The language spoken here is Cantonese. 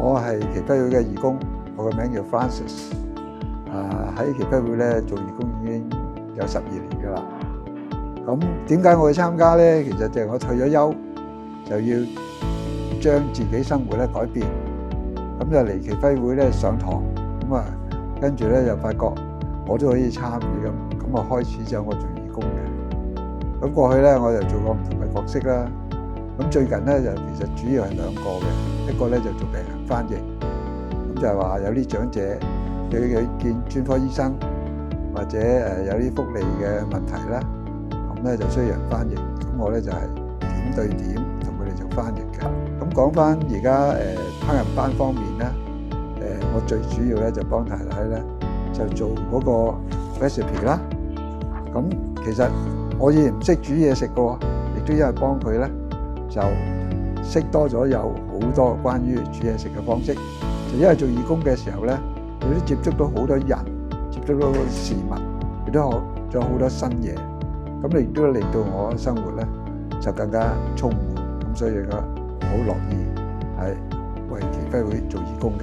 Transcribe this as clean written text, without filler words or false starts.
我係耆輝會嘅義工，我個名叫 Francis。喺耆輝會咧做義工已經有12年㗎啦。咁點解我去參加咧？其實就係我退咗休，就要將自己生活咧改變。咁就嚟耆輝會咧上堂，咁跟住咧就發覺我都可以參與咁開始就我做義工嘅。咁過去咧我就做過唔同嘅角色啦。咁最近咧就其實主要係兩個嘅，一個咧就做病人翻譯，咁就係話有啲長者要見專科醫生，或者有啲福利嘅問題啦，咁咧就需要人翻譯，咁我咧就係點對點同佢哋做翻譯嘅。咁講翻而家烹飪班方面咧，我最主要咧就幫太太咧就做嗰個 recipe 啦。咁其實我以前唔識煮嘢食嘅喎，亦都因為幫佢咧。就識多咗有好多關於煮嘢食嘅方式，就因為做義工嘅時候咧，佢都接觸到好多人，接觸到事物，亦都學咗好多新嘢，咁亦都令到我生活咧就更加充滿，咁所以我好樂意係為耆輝會做義工嘅。